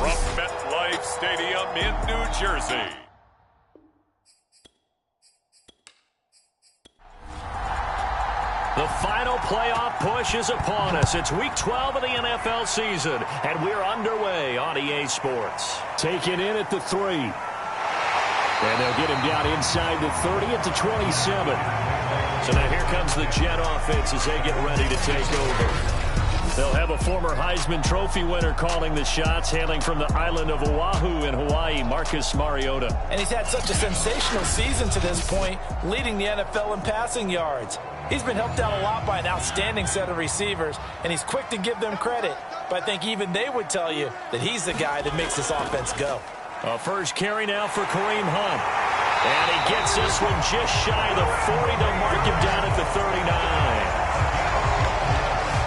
from MetLife Stadium in New Jersey. The final playoff push is upon us. It's Week 12 of the NFL season, and we're underway on EA Sports. Taken in at the 3. And they'll get him down inside the 30 at the 27. So now here comes the Jet offense as they get ready to take over. They'll have a former Heisman Trophy winner calling the shots, hailing from the island of Oahu in Hawaii, Marcus Mariota. And he's had such a sensational season to this point, leading the NFL in passing yards. He's been helped out a lot by an outstanding set of receivers, and he's quick to give them credit. But I think even they would tell you that he's the guy that makes this offense go. A first carry now for Kareem Hunt. And he gets this one just shy of the 40 to mark him down at the 39.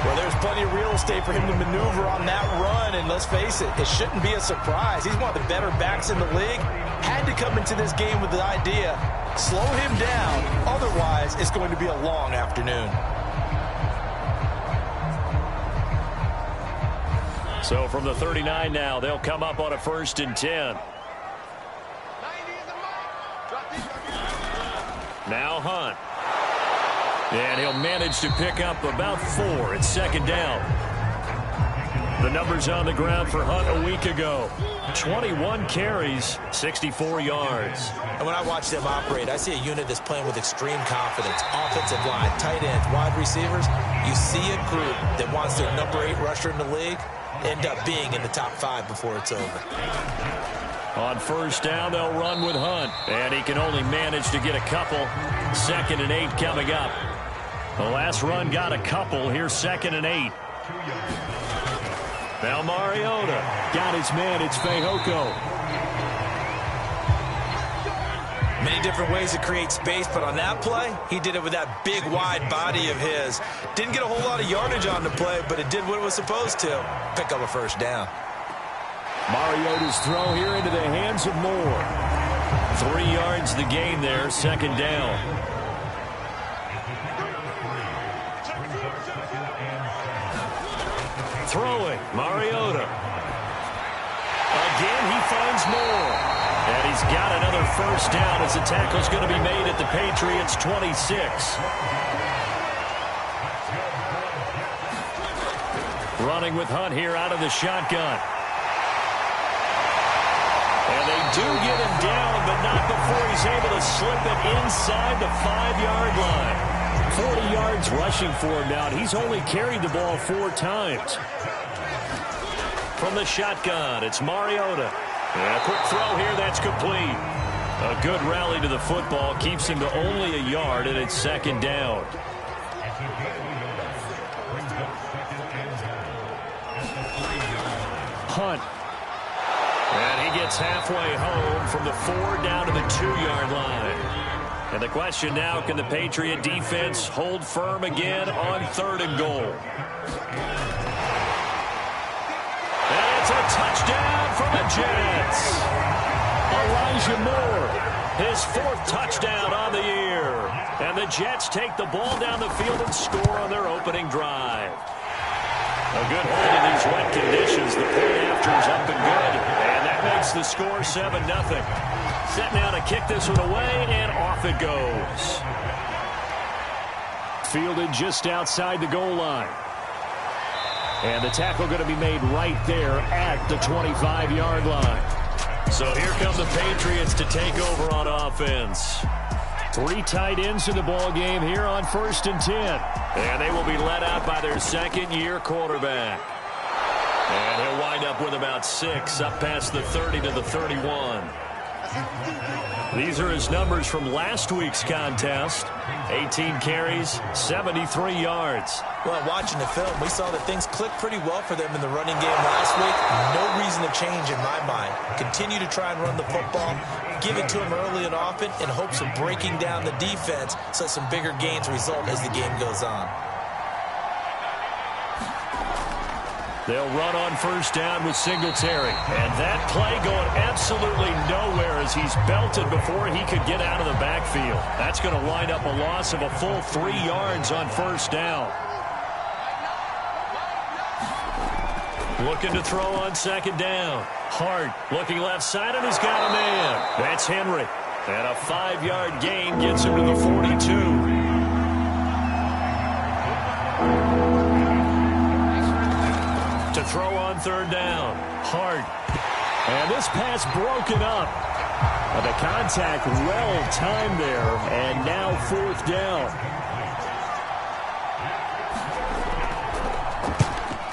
Well, there's plenty of real estate for him to maneuver on that run, and let's face it, it shouldn't be a surprise. He's one of the better backs in the league. Had to come into this game with the idea, slow him down, otherwise it's going to be a long afternoon. So from the 39 now, they'll come up on a 1st and 10. Now Hunt. And he'll manage to pick up about 4. It's 2nd down. The numbers on the ground for Hunt a week ago. 21 carries, 64 yards. And when I watch them operate, I see a unit that's playing with extreme confidence. Offensive line, tight ends, wide receivers. You see a group that wants their number 8 rusher in the league end up being in the top 5 before it's over. On 1st down, they'll run with Hunt. And he can only manage to get a couple. 2nd and 8 coming up. The last run got a couple. Here's 2nd and 8. Now Mariota. Got his man. It's Fehoko. Many different ways to create space, but on that play, he did it with that big, wide body of his. Didn't get a whole lot of yardage on the play, but it did what it was supposed to. Pick up a 1st down. Mariota's throw here into the hands of Moore. 3 yards the gain there, 2nd down. Throwing, Mariota. Again, he finds Moore. And he's got another 1st down as the tackle's going to be made at the Patriots' 26. Running with Hunt here out of the shotgun. And they do get him down, but not before he's able to slip it inside the 5-yard line. 40 yards rushing for him now. He's only carried the ball 4 times. From the shotgun, it's Mariota. And a quick throw here, that's complete. A good rally to the football keeps him to only a yard, and it's 2nd down. Hunt. And he gets halfway home from the 4 down to the 2-yard line. And the question now, can the Patriot defense hold firm again on 3rd and goal? And it's a touchdown for the Jets. Elijah Moore. His 4th touchdown on the year. And the Jets take the ball down the field and score on their opening drive. A good hold in these wet conditions. The point after is up and good. And that makes the score 7-0. Set now to kick this one away, and off it goes. Fielded just outside the goal line. And the tackle going to be made right there at the 25-yard line. So here come the Patriots to take over on offense. 3 tight ends in the ball game here on 1st and 10. And they will be led out by their 2nd-year quarterback. And he'll wind up with about 6 up past the 30 to the 31. These are his numbers from last week's contest. 18 carries, 73 yards. Well, watching the film, we saw that things clicked pretty well for them in the running game last week. No reason to change in my mind. Continue to try and run the football, give it to him early and often in hopes of breaking down the defense so some bigger gains result as the game goes on. They'll run on 1st down with Singletary. And that play going absolutely nowhere as he's belted before he could get out of the backfield. That's going to wind up a loss of a full 3 yards on 1st down. Looking to throw on second down. Hart looking left side, and he's got a man. That's Henry. And a 5-yard gain gets him to the 42. To throw on third down. Hart. And this pass broken up. The contact well timed there, and now fourth down.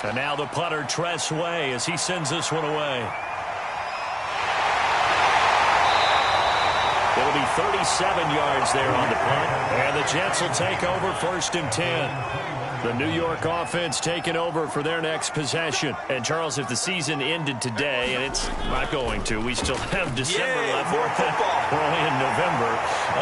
And now the punter, Tress Way, as he sends this one away. It'll be 37 yards there on the punt. And the Jets will take over first and 10. The New York offense taking over for their next possession. And, Charles, if the season ended today, and it's not going to, we still have December left. More football. We're only in November.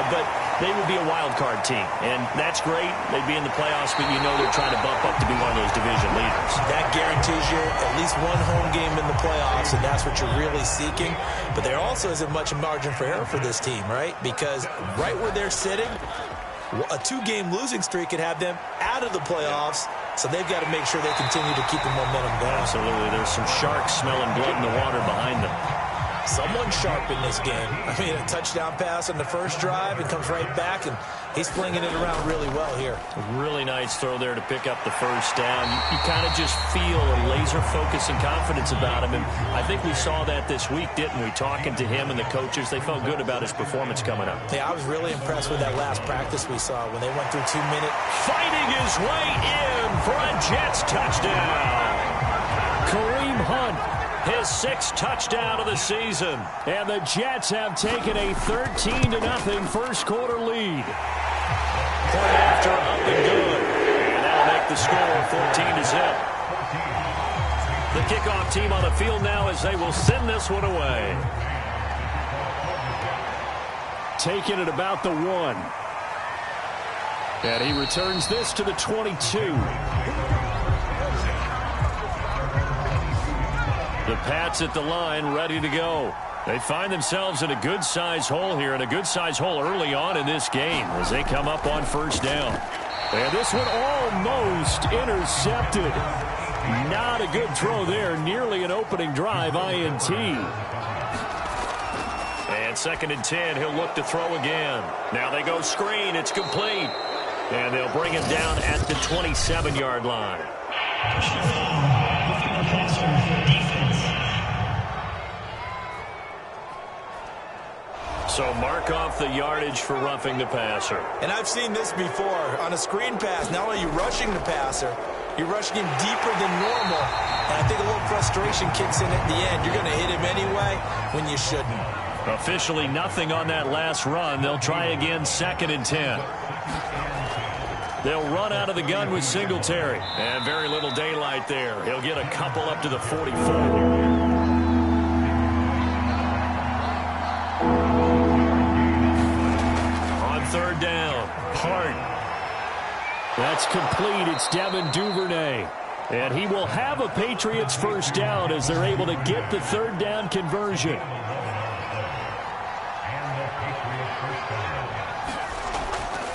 But they would be a wild card team. And that's great. They'd be in the playoffs, but you know they're trying to bump up to be one of those division leaders. That guarantees you at least one home game in the playoffs, and that's what you're really seeking. But there also isn't much margin for error for this team, right? Because right where they're sitting, a 2-game losing streak could have them out of the playoffs, so they've got to make sure they continue to keep the momentum going. Absolutely. There's some sharks smelling blood in the water behind them. Someone sharp in this game. I mean, a touchdown pass on the first drive and comes right back, and he's flinging it around really well here. A really nice throw there to pick up the first down. You kind of just feel a laser focus and confidence about him, and I think we saw that this week, didn't we? Talking to him and the coaches, they felt good about his performance coming up. Yeah, I was really impressed with that last practice we saw when they went through 2 minutes. Fighting his way in for a Jets touchdown. Kareem Hunt, his 6th touchdown of the season. And the Jets have taken a 13-0 first quarter lead. Point after up and good. And that'll make the score 14-0. The kickoff team on the field now as they will send this one away. Taking it about the 1. And he returns this to the 22. The Pats at the line, ready to go. They find themselves in a good-sized hole here, and a good-sized hole early on in this game as they come up on first down. And this one almost intercepted. Not a good throw there. Nearly an opening drive INT. And 2nd and 10, he'll look to throw again. Now they go screen. It's complete. And they'll bring him down at the 27-yard line. So mark off the yardage for roughing the passer. And I've seen this before. On a screen pass, not only are you rushing the passer, you're rushing him deeper than normal. And I think a little frustration kicks in at the end. You're going to hit him anyway when you shouldn't. Officially nothing on that last run. They'll try again 2nd and 10. They'll run out of the gun with Singletary. And very little daylight there. He'll get a couple up to the 44. Third down. Hart. That's complete. It's Devin Duvernay. And he will have a Patriots first down as they're able to get the third down conversion.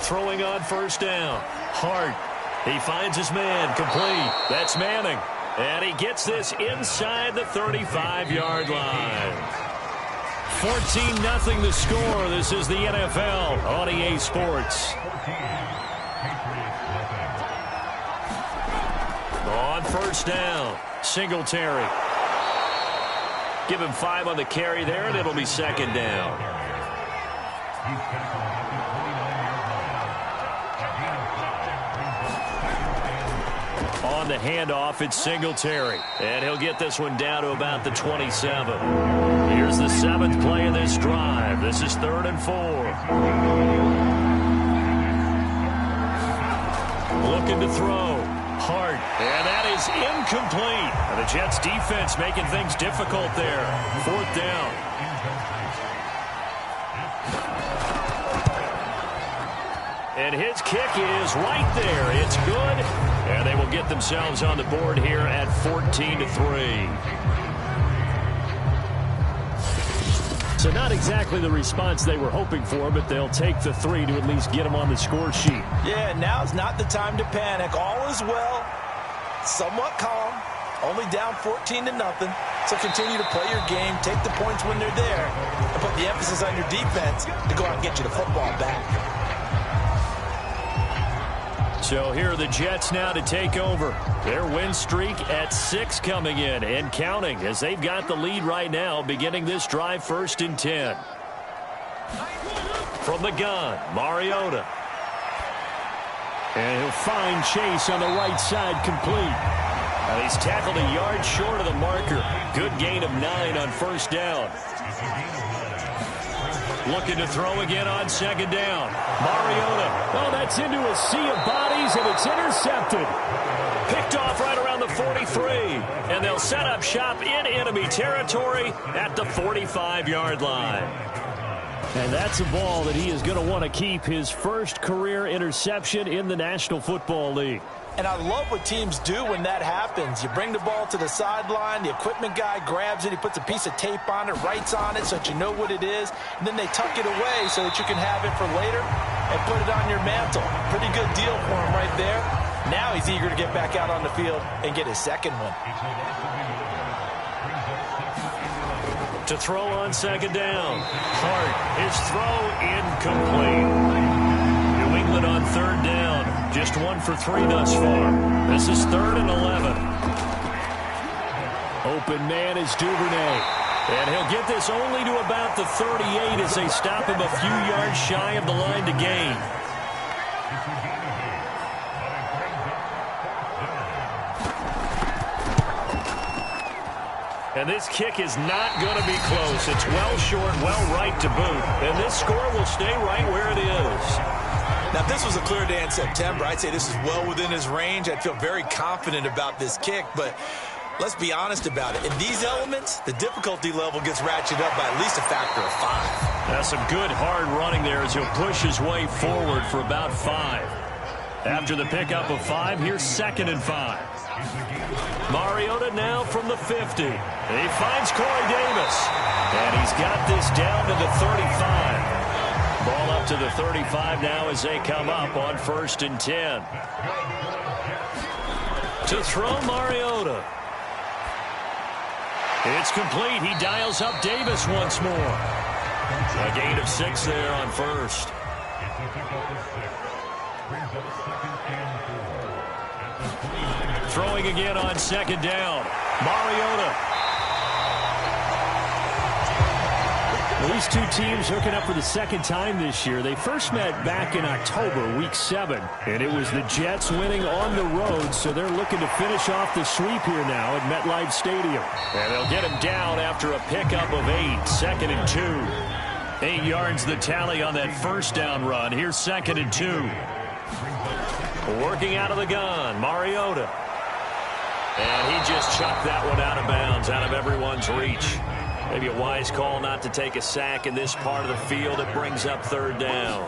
Throwing on first down. Hart. He finds his man. Complete. That's Manning. And he gets this inside the 35-yard line. 14-0 the score. This is the NFL on EA Sports. On first down, Singletary. Give him 5 on the carry there, and it'll be 2nd down. On the handoff, it's Singletary. And he'll get this one down to about the 27. Here's the 7th play of this drive. This is 3rd and 4. Looking to throw. Hart. And that is incomplete. And the Jets defense making things difficult there. 4th down. And his kick is right there. It's good. And they will get themselves on the board here at 14-3. So not exactly the response they were hoping for, but they'll take the 3 to at least get them on the score sheet. Yeah, now's not the time to panic. All is well. Somewhat calm. only down 14-0. So continue to play your game, take the points when they're there, and put the emphasis on your defense to go out and get you the football back. So here are the Jets now to take over. Their win streak at 6 coming in and counting as they've got the lead right now beginning this drive 1st and 10. From the gun, Mariota. And he'll find Chase on the right side complete. And he's tackled a yard short of the marker. Good gain of 9 on 1st down. Looking to throw again on 2nd down. Mariota. Oh, that's into a sea of bodies, and it's intercepted. Picked off right around the 43. And they'll set up shop in enemy territory at the 45-yard line. And that's a ball that he is going to want to keep, his first career interception in the National Football League. And I love what teams do when that happens. You bring the ball to the sideline, the equipment guy grabs it, he puts a piece of tape on it, writes on it so that you know what it is, and then they tuck it away so that you can have it for later and put it on your mantle. Pretty good deal for him right there. Now he's eager to get back out on the field and get his second one. To throw on 2nd down. Hart, his throw incomplete. New England on 3rd down. Just 1 for 3 thus far. This is 3rd and 11. Open man is Duvernay. And he'll get this only to about the 38 as they stop him a few yards shy of the line to gain. And this kick is not going to be close. It's well short, well right to boot. And this score will stay right where it is. Now, if this was a clear day in September, I'd say this is well within his range. I'd feel very confident about this kick, but let's be honest about it. In these elements, the difficulty level gets ratcheted up by at least a factor of 5. That's some good hard running there as he'll push his way forward for about 5. After the pickup of 5, here's 2nd and 5. Mariota now from the 50. He finds Corey Davis. And he's got this down to the 35. Ball up to the 35 now as they come up on 1st and 10. To throw Mariota. It's complete. He dials up Davis once more. A gain of 6 there on 1st. Throwing again on 2nd down. Mariota. These two teams hooking up for the 2nd time this year. They first met back in October, week 7, and it was the Jets winning on the road, so they're looking to finish off the sweep here now at MetLife Stadium. And they'll get him down after a pickup of 8, 2nd and 2. 8 yards the tally on that 1st down run. Here's 2nd and 2. Working out of the gun, Mariota. And he just chucked that one out of bounds, out of everyone's reach. Maybe a wise call not to take a sack in this part of the field. It brings up 3rd down.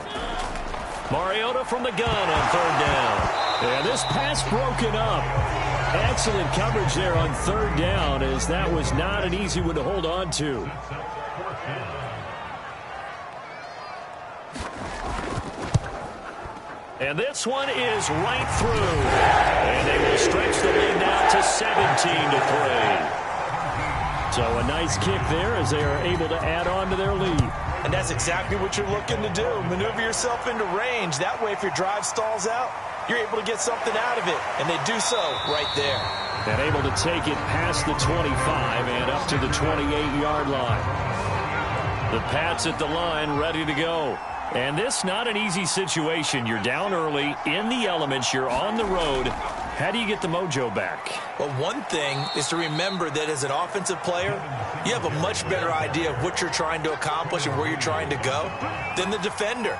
Mariota from the gun on 3rd down. Yeah, this pass broken up. Excellent coverage there on 3rd down, as that was not an easy one to hold on to. And this one is right through. And they will stretch the lead now to 17-3. So a nice kick there as they are able to add on to their lead. And that's exactly what you're looking to do. Maneuver yourself into range. That way, if your drive stalls out, you're able to get something out of it. And they do so right there. And able to take it past the 25 and up to the 28-yard line. The Pats at the line, ready to go. And this not an easy situation. You're down early, in the elements, you're on the road. How do you get the mojo back? Well, one thing is to remember that as an offensive player, you have a much better idea of what you're trying to accomplish and where you're trying to go than the defender.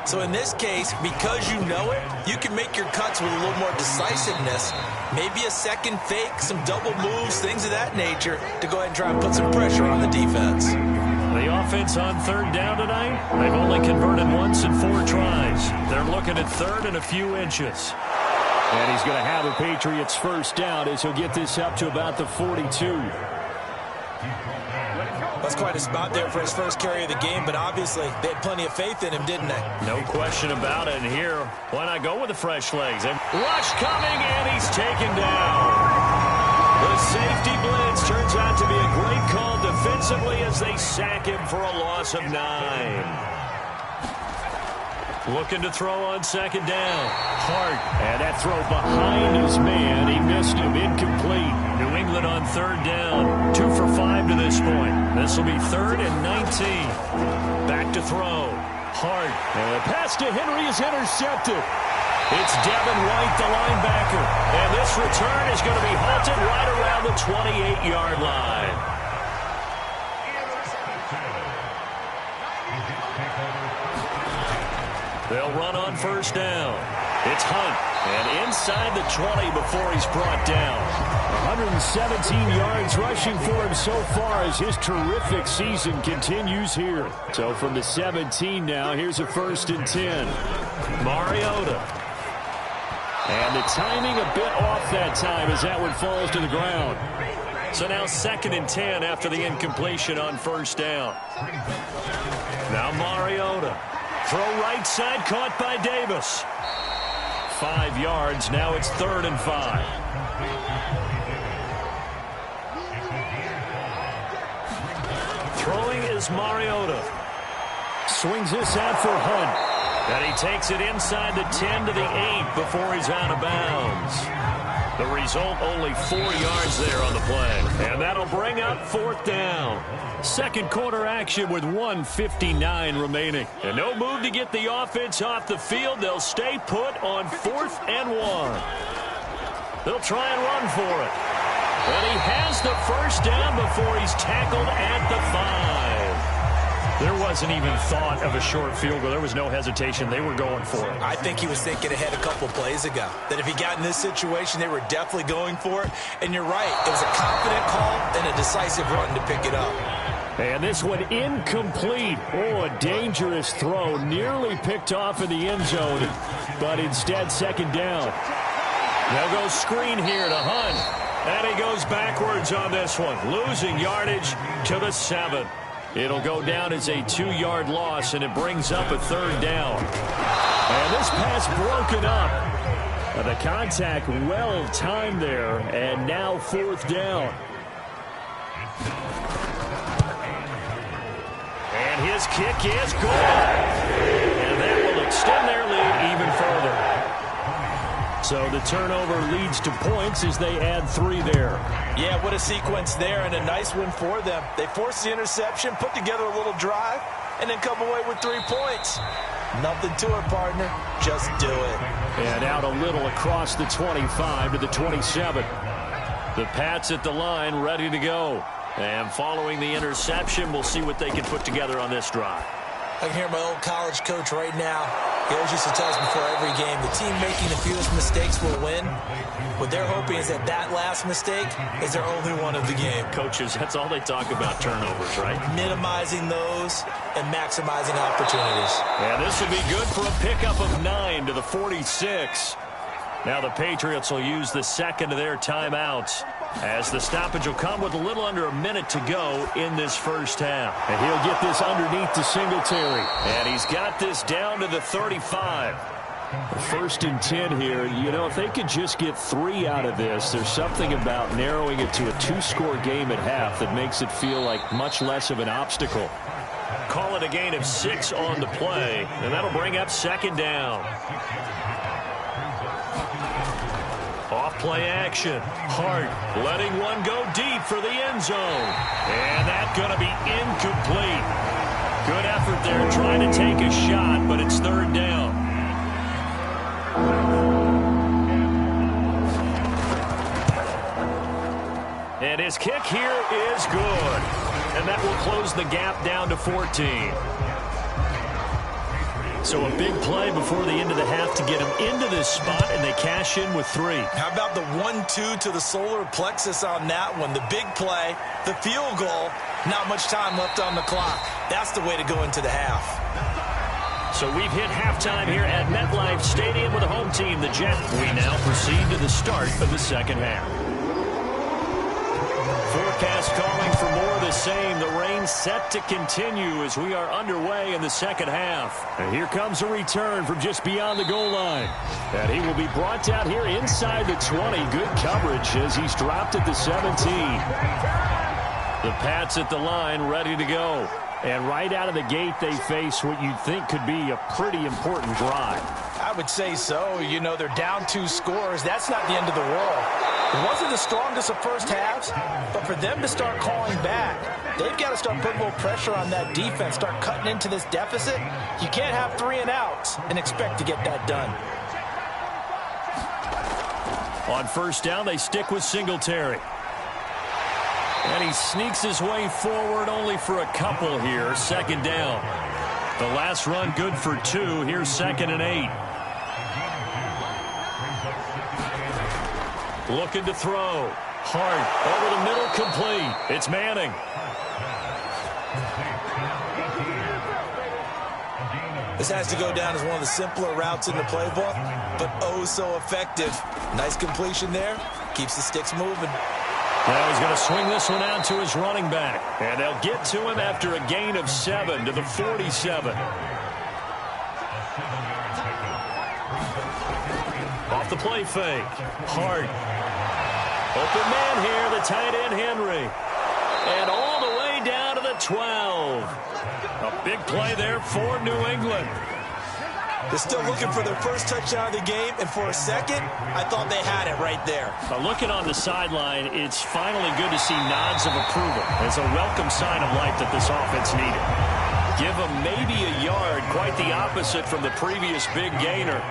So in this case, because you know it, you can make your cuts with a little more decisiveness, maybe a second fake, some double moves, things of that nature, to go ahead and try and put some pressure on the defense. The offense on 3rd down tonight, they've only converted once in 4 tries. They're looking at 3rd and a few inches. And he's going to have a Patriots 1st down as he'll get this up to about the 42. That's quite a spot there for his first carry of the game, but obviously they had plenty of faith in him, didn't they? No question about it. And here, why not go with the fresh legs? Rush coming, and he's taken down. The safety blitz turns out to be a great call defensively as they sack him for a loss of 9. Looking to throw on second down. Hart. And that throw behind his man. He missed him. Incomplete. New England on third down. 2 for 5 to this point. This will be 3rd and 19. Back to throw. Hart. And the pass to Henry is intercepted. It's Devin White, the linebacker. And this return is going to be halted right around the 28-yard line. They'll run on first down. It's Hunt. And inside the 20 before he's brought down. 117 yards rushing for him so far as his terrific season continues here. So from the 17 now, here's a 1st and 10. Mariota. And the timing a bit off that time as that one falls to the ground. So now 2nd and 10 after the incompletion on first down. Now Mariota. Throw right side, caught by Davis. 5 yards, now it's 3rd and 5. Throwing is Mariota. Swings this out for Hunt. And he takes it inside the 10 to the 8 before he's out of bounds. The result, only 4 yards there on the play. And that'll bring up 4th down. Second quarter action with 1:59 remaining. And no move to get the offense off the field. They'll stay put on 4th and 1. They'll try and run for it. But he has the first down before he's tackled at the 5. There wasn't even thought of a short field goal. There was no hesitation. They were going for it. I think he was thinking ahead a couple plays ago, that if he got in this situation, they were definitely going for it. And you're right. It was a confident call and a decisive run to pick it up. And this one incomplete. Oh, a dangerous throw. Nearly picked off in the end zone, but instead 2nd down. They'll go screen here to Hunt. And he goes backwards on this one, losing yardage to the 7. It'll go down as a 2-yard loss, and it brings up a 3rd down. And this pass broken up. The contact well timed there, and now 4th down. And his kick is good. And that will extend their lead even further. So the turnover leads to points as they add 3 there. Yeah, what a sequence there, and a nice win for them. They forced the interception, put together a little drive, and then come away with 3 points. Nothing to it, partner. Just do it. And out a little across the 25 to the 27. The Pats at the line, ready to go. And following the interception, we'll see what they can put together on this drive. I can hear my old college coach right now. He always used to tell us before every game, the team making the fewest mistakes will win. What they're hoping is that that last mistake is their only one of the game. Coaches, that's all they talk about, turnovers, right? Minimizing those and maximizing opportunities. And this will be good for a pickup of 9 to the 46. Now the Patriots will use the second of their timeouts, as the stoppage will come with a little under a minute to go in this first half. And he'll get this underneath to Singletary. And he's got this down to the 35. 1st and 10 here. You know, if they could just get 3 out of this, there's something about narrowing it to a 2-score game at half that makes it feel like much less of an obstacle. Call it a gain of 6 on the play, and that'll bring up 2nd down. Off-play action. Hart letting one go deep for the end zone. And that's going to be incomplete. Good effort there trying to take a shot, but it's 3rd down. And his kick here is good. And that will close the gap down to 14. So a big play before the end of the half to get him into this spot, and they cash in with 3. How about the 1-2 to the solar plexus on that one? The big play, the field goal, not much time left on the clock. That's the way to go into the half. So we've hit halftime here at MetLife Stadium with the home team, the Jets. We now proceed to the start of the second half. Forecast calling for more of the same. The rain set to continue as we are underway in the second half. And here comes a return from just beyond the goal line. And he will be brought down here inside the 20. Good coverage as he's dropped at the 17. The Pats at the line ready to go. And right out of the gate, they face what you'd think could be a pretty important drive. I would say so. You know, they're down 2 scores. That's not the end of the world. It wasn't the strongest of first halves, but for them to start calling back, they've got to start putting a little pressure on that defense, start cutting into this deficit. You can't have 3 and outs and expect to get that done. On first down, they stick with Singletary. And he sneaks his way forward only for a couple here. Second down. The last run good for 2. Here's 2nd and 8. Looking to throw. Hart over the middle, complete. It's Manning. This has to go down as one of the simpler routes in the playbook, but oh so effective. Nice completion there. Keeps the sticks moving. Now he's going to swing this one out to his running back. And they'll get to him after a gain of 7 to the 47. Off the play fake. Hart. Open man here, the tight end Henry. And all the way down to the 12. A big play there for New England. They're still looking for their first touchdown of the game, and for a second, I thought they had it right there. Looking on the sideline, it's finally good to see nods of approval. It's a welcome sign of life that this offense needed. Give them maybe a yard, quite the opposite from the previous big gainer.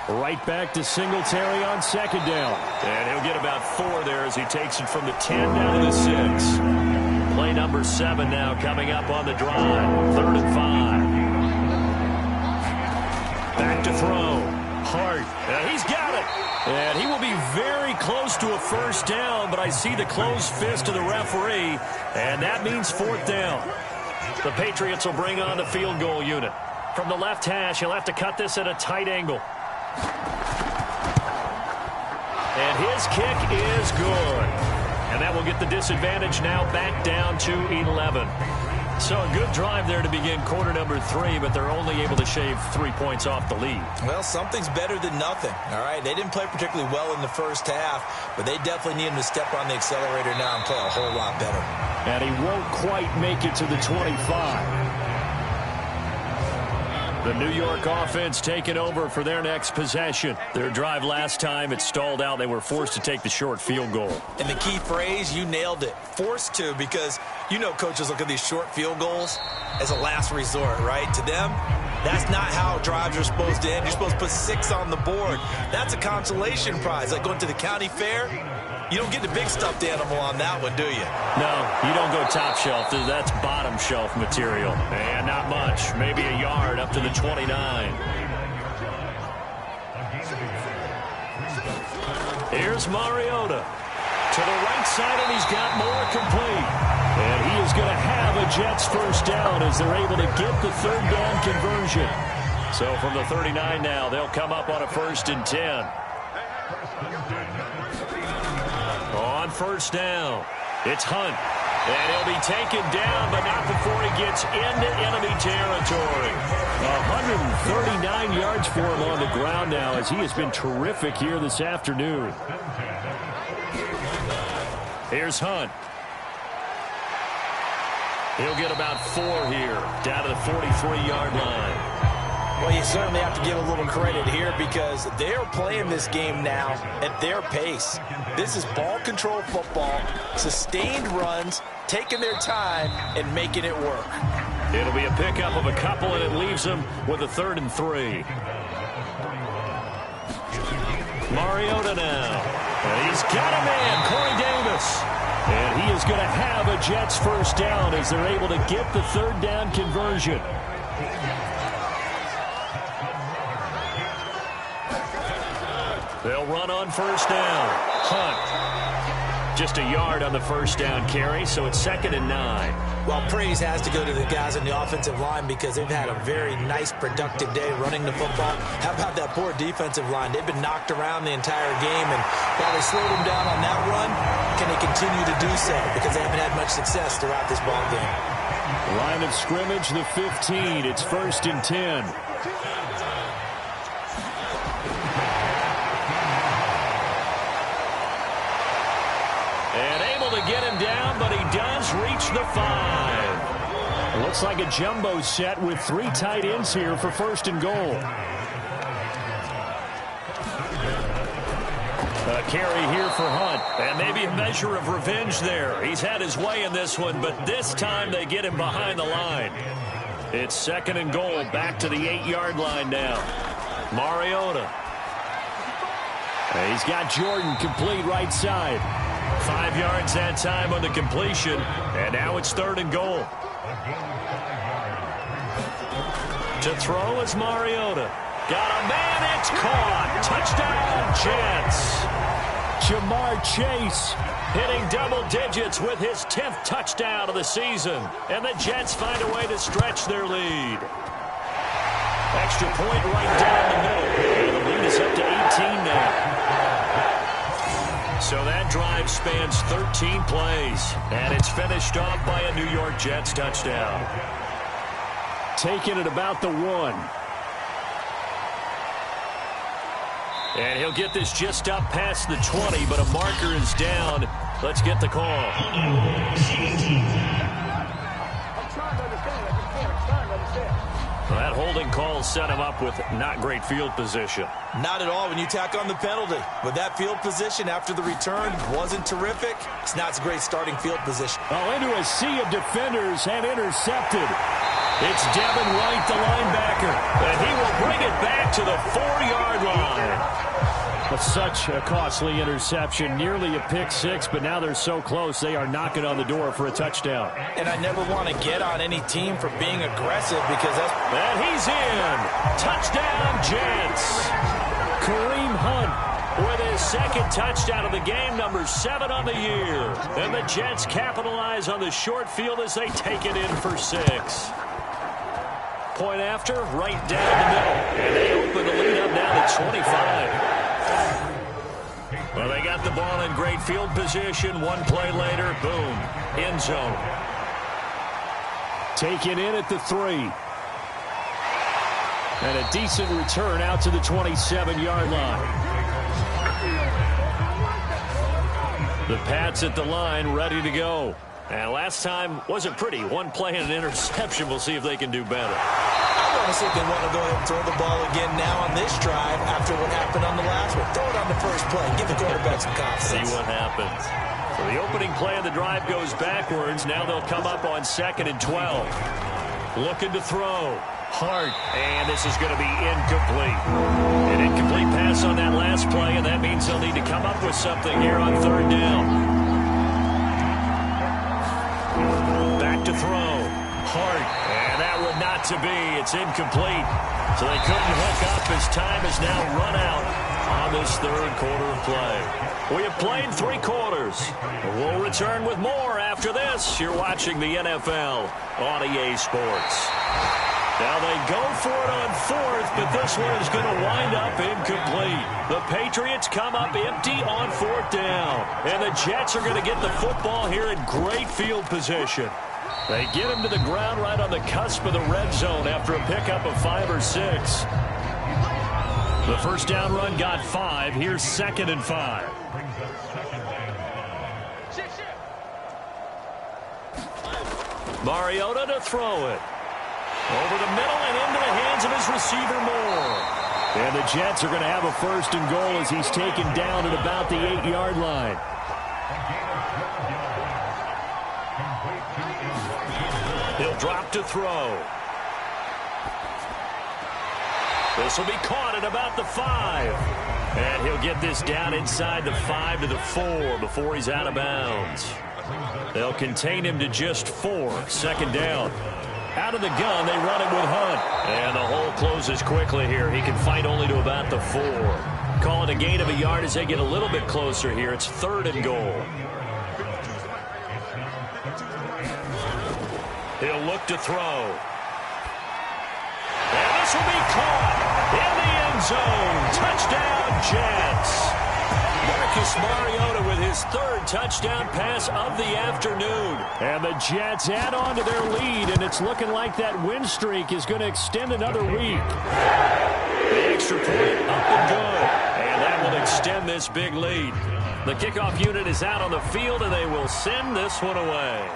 Right back to Singletary on second down. And he'll get about 4 there as he takes it from the 10 down to the 6. Play number 7 now coming up on the drive. 3rd and 5. Back to throw. Hart. He's got it. And he will be very close to a first down, but I see the closed fist of the referee, and that means 4th down. The Patriots will bring on the field goal unit. From the left hash, he'll have to cut this at a tight angle. And his kick is good. And that will get the disadvantage now back down to 11. So a good drive there to begin quarter number 3, but they're only able to shave 3 points off the lead. Well, something's better than nothing, all right? They didn't play particularly well in the first half, but they definitely need him to step on the accelerator now and play a whole lot better. And he won't quite make it to the 25. The New York offense taking over for their next possession. Their drive last time, it stalled out. They were forced to take the short field goal. And the key phrase, you nailed it. Forced to, because you know coaches look at these short field goals as a last resort, right? To them, that's not how drives are supposed to end. You're supposed to put 6 on the board. That's a consolation prize, like going to the county fair. You don't get the big stuffed animal on that one, do you? No, you don't go top shelf. That's bottom shelf material. And not much. Maybe a yard up to the 29. Here's Mariota. To the right side, and he's got more complete. And he is going to have a Jets first down as they're able to get the 3rd down conversion. So from the 39 now, they'll come up on a 1st and 10. On first down, it's Hunt. And he'll be taken down, but not before he gets into enemy territory. 139 yards for him on the ground now as he has been terrific here this afternoon. Here's Hunt. He'll get about 4 here, down to the 43-yard line. Well, you certainly have to give a little credit here because they're playing this game now at their pace. This is ball control football, sustained runs, taking their time, and making it work. It'll be a pickup of a couple, and it leaves them with a 3rd and 3. Mariota now. And he's got a man, Corey Davis. And he is going to have a Jets first down as they're able to get the 3rd down conversion. They'll run on first down. Hunt. Just a yard on the first down carry, so it's 2nd and 9. Well, praise has to go to the guys on the offensive line because they've had a very nice, productive day running the football. How about that poor defensive line? They've been knocked around the entire game, and while they slowed them down on that run, can they continue to do so? Because they haven't had much success throughout this ball game. Line of scrimmage, the 15. It's 1st and 10. And able to get him down, but he does reach the 5. It looks like a jumbo set with 3 tight ends here for 1st and goal. A carry here for Hunt, and maybe a measure of revenge there. He's had his way in this one, but this time they get him behind the line. It's 2nd and goal, back to the 8-yard line now. Mariota. He's got Jordan complete right side. 5 yards that time on the completion, and now it's 3rd and goal. To throw is Mariota. Got a man, it's caught. Touchdown, Jets. Jamar Chase hitting double digits with his 10th touchdown of the season. And the Jets find a way to stretch their lead. Extra point right down the middle. And the lead is up to 18 now. So that drive spans 13 plays. And it's finished off by a New York Jets touchdown. Taking it about the 1. And he'll get this just up past the 20, but a marker is down. Let's get the call. Well, that holding call set him up with not great field position. Not at all when you tack on the penalty. With that field position after the return wasn't terrific, it's not a great starting field position. Oh, into a sea of defenders and intercepted. It's Devin White, the linebacker, and he will bring it back to the 4-yard line. But such a costly interception, nearly a pick 6, but now they're so close they are knocking on the door for a touchdown. And I never want to get on any team for being aggressive because that's... And he's in. Touchdown, Jets. Kareem Hunt with his 2nd touchdown of the game, number 7 on the year. And the Jets capitalize on the short field as they take it in for 6. Point after, right down the middle. And they open the lead up now to 25. Well, they got the ball in great field position. One play later, boom, end zone. Taken in at the 3. And a decent return out to the 27-yard line. The Pats at the line, ready to go. And last time wasn't pretty. One play and an interception. We'll see if they can do better. I honestly they want to go ahead and throw the ball again now on this drive after what happened on the last one. Throw it on the first play. Give the quarterback some confidence. See what happens. So the opening play of the drive goes backwards. Now they'll come up on 2nd and 12. Looking to throw. Hart. And this is going to be incomplete. An incomplete pass on that last play, and that means they'll need to come up with something here on 3rd down. Back to throw. Hart. And that would not to be. It's incomplete. So they couldn't hook up as time has now run out on this 3rd quarter of play. We have played 3 quarters. We'll return with more after this. You're watching the NFL on EA Sports. Now they go for it on 4th, but this one is going to wind up incomplete. The Patriots come up empty on 4th down. And the Jets are going to get the football here in great field position. They get him to the ground right on the cusp of the red zone after a pickup of 5 or 6. The first down run got 5. Here's 2nd and 5. Mariota to throw it. Over the middle and into the hands of his receiver Moore. And the Jets are going to have a 1st and goal as he's taken down at about the 8-yard line. He'll drop to throw. This will be caught at about the 5. And he'll get this down inside the 5 to the 4 before he's out of bounds. They'll contain him to just 4. 2nd down. Out of the gun, they run it with Hunt. And the hole closes quickly here. He can fight only to about the 4. Call it a gain of a yard as they get a little bit closer here. It's 3rd and goal. He'll look to throw. And this will be caught in the end zone. Touchdown, Jets. Marcus Mariota with his 3rd touchdown pass of the afternoon. And the Jets add on to their lead, and it's looking like that win streak is going to extend another week. The extra point up and good. And that will extend this big lead. The kickoff unit is out on the field, and they will send this one away.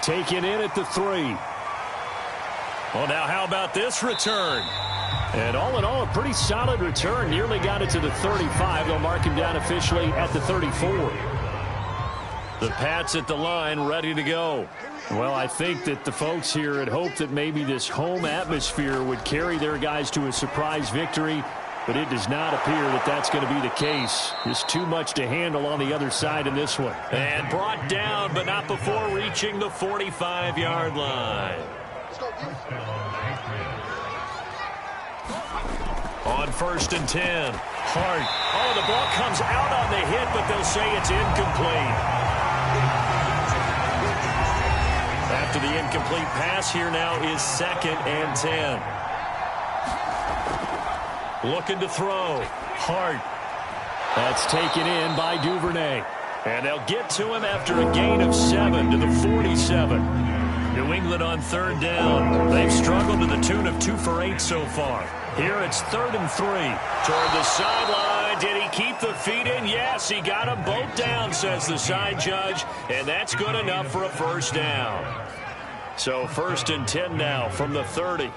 Taken in at the 3. Well, now how about this return? And all in all, a pretty solid return. Nearly got it to the 35. They'll mark him down officially at the 34. The Pats at the line, ready to go. Well, I think that the folks here had hoped that maybe this home atmosphere would carry their guys to a surprise victory, but it does not appear that that's going to be the case. There's too much to handle on the other side in this one. And brought down, but not before reaching the 45-yard line. On 1st and 10. Hart. Oh, the ball comes out on the hit, but they'll say it's incomplete. After the incomplete pass, here now is 2nd and 10. Looking to throw. Hart. That's taken in by Duvernay. And they'll get to him after a gain of 7 to the 47. New England on 3rd down. They've struggled to the tune of 2 for 8 so far. Here it's 3rd and 3. Toward the sideline. Did he keep the feet in? Yes, he got them both down, says the side judge. And that's good enough for a first down. So 1st and 10 now from the 30.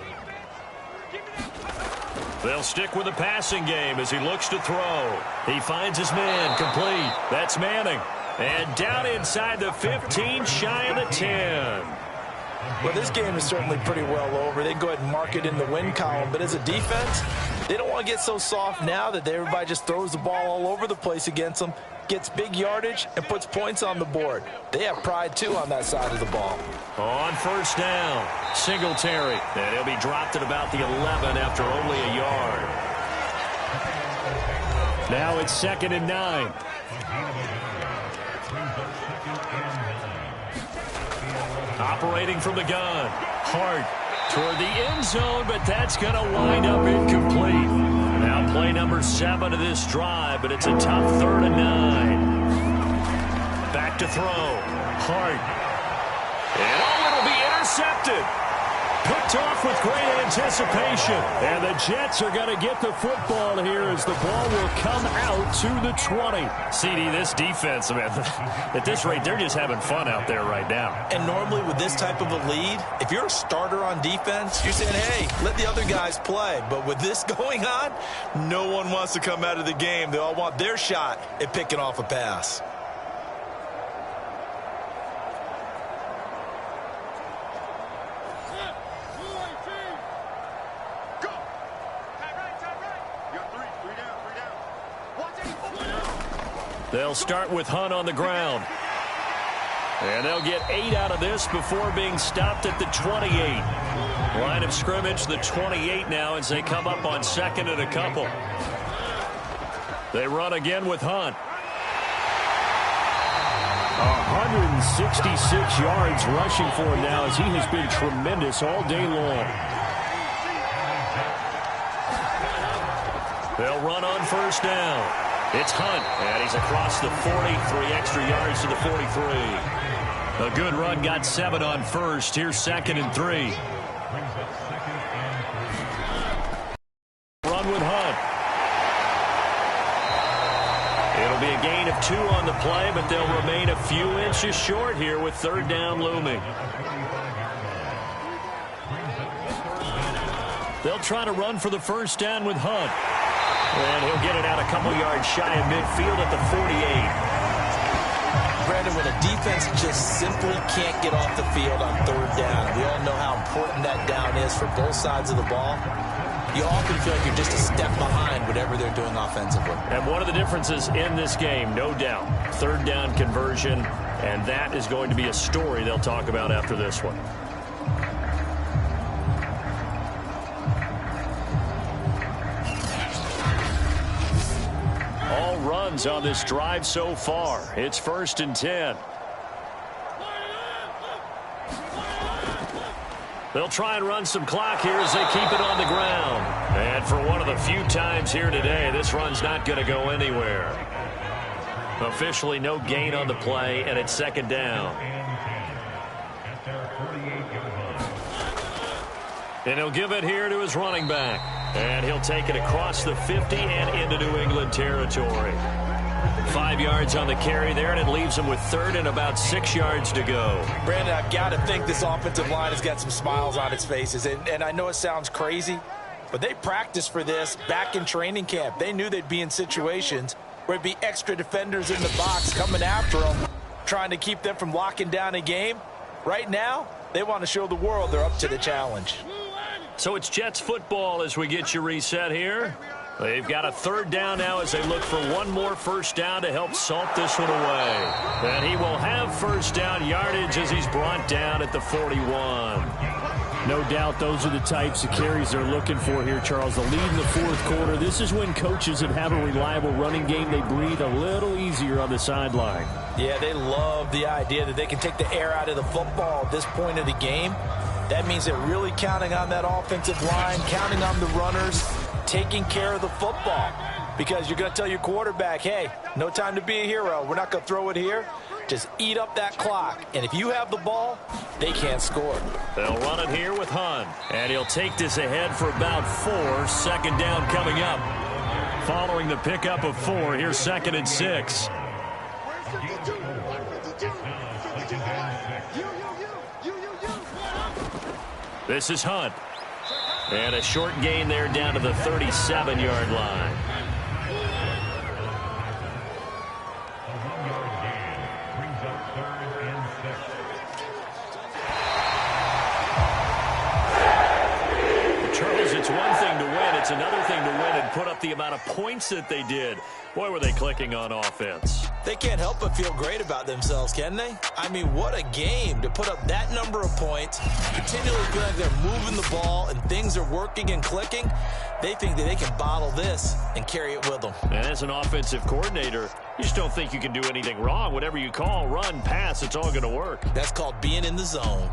They'll stick with the passing game as he looks to throw. He finds his man, complete. That's Manning. And down inside the 15, shy of the 10. Well, this game is certainly pretty well over. They can go ahead and mark it in the win column. But as a defense, they don't want to get so soft now that everybody just throws the ball all over the place against them, gets big yardage, and puts points on the board. They have pride, too, on that side of the ball. On 1st down, Singletary. And he'll be dropped at about the 11 after only a yard. Now it's 2nd and 9. Operating from the gun. Hart toward the end zone, but that's going to wind up incomplete. Now play number 7 of this drive, but it's a tough 3rd and 9. Back to throw. Hart. And it'll be intercepted. Picked off with great anticipation. And the Jets are going to get the football here as the ball will come out to the 20. CD, this defense, man, at this rate, they're just having fun out there right now. And normally with this type of a lead, if you're a starter on defense, you're saying, hey, let the other guys play. But with this going on, no one wants to come out of the game. They all want their shot at picking off a pass. They'll start with Hunt on the ground. And they'll get 8 out of this before being stopped at the 28. Line of scrimmage, the 28 now as they come up on 2nd and a couple. They run again with Hunt. 166 yards rushing for him now as he has been tremendous all day long. They'll run on 1st down. It's Hunt, and he's across the 40, 3 extra yards to the 43. A good run, got 7 on 1st. Here's 2nd and 3. Run with Hunt. It'll be a gain of 2 on the play, but they'll remain a few inches short here with 3rd down looming. They'll try to run for the 1st down with Hunt. And he'll get it out a couple yards shy of midfield at the 48. Brandon, when a defense just simply can't get off the field on 3rd down, we all know how important that down is for both sides of the ball. You often feel like you're just a step behind whatever they're doing offensively. And one of the differences in this game, no doubt, 3rd down conversion, and that is going to be a story they'll talk about after this one. Runs on this drive so far. It's 1st and 10. They'll try and run some clock here as they keep it on the ground. And for one of the few times here today, this run's not going to go anywhere. Officially no gain on the play, and it's second down. And he'll give it here to his running back. And he'll take it across the 50 and into New England territory. 5 yards on the carry there, and it leaves him with third and about 6 yards to go. Brandon, I've got to think this offensive line has got some smiles on its faces. And I know it sounds crazy, but they practiced for this back in training camp. They knew they'd be in situations where it'd be extra defenders in the box coming after them, trying to keep them from locking down a game. Right now, they want to show the world they're up to the challenge. So it's Jets football as we get you reset here. They've got a third down now as they look for one more first down to help salt this one away. And he will have first down yardage as he's brought down at the 41. No doubt those are the types of carries they're looking for here, Charles. The lead in the fourth quarter. This is when coaches that have a reliable running game, they breathe a little easier on the sideline. Yeah, they love the idea that they can take the air out of the football at this point of the game. That means they're really counting on that offensive line, counting on the runners, taking care of the football. Because you're going to tell your quarterback, hey, no time to be a hero. We're not going to throw it here. Just eat up that clock. And if you have the ball, they can't score. They'll run it here with Hunt. And he'll take this ahead for about 4. Second down coming up. Following the pickup of 4, here's second and 6. This is Hunt. And a short gain there down to the 37-yard line. Charles, it's one thing to win. It's another thing to win and put up the amount of points that they did. Boy, were they clicking on offense. They can't help but feel great about themselves, can they? I mean, what a game to put up that number of points, continually feel like they're moving the ball and things are working and clicking. They think that they can bottle this and carry it with them. And as an offensive coordinator, you just don't think you can do anything wrong. Whatever you call, run, pass, it's all going to work. That's called being in the zone.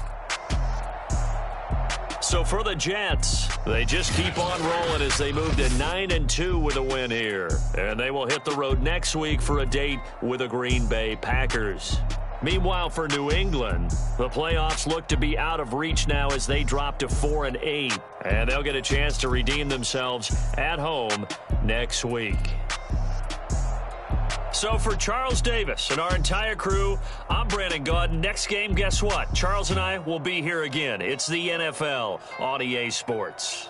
So for the Jets, they just keep on rolling as they move to 9-2 with a win here. And they will hit the road next week for a date with the Green Bay Packers. Meanwhile, for New England, the playoffs look to be out of reach now as they drop to 4-8. And they'll get a chance to redeem themselves at home next week. So for Charles Davis and our entire crew, I'm Brandon Gaud. Next game, guess what? Charles and I will be here again. It's the NFL on EA Sports.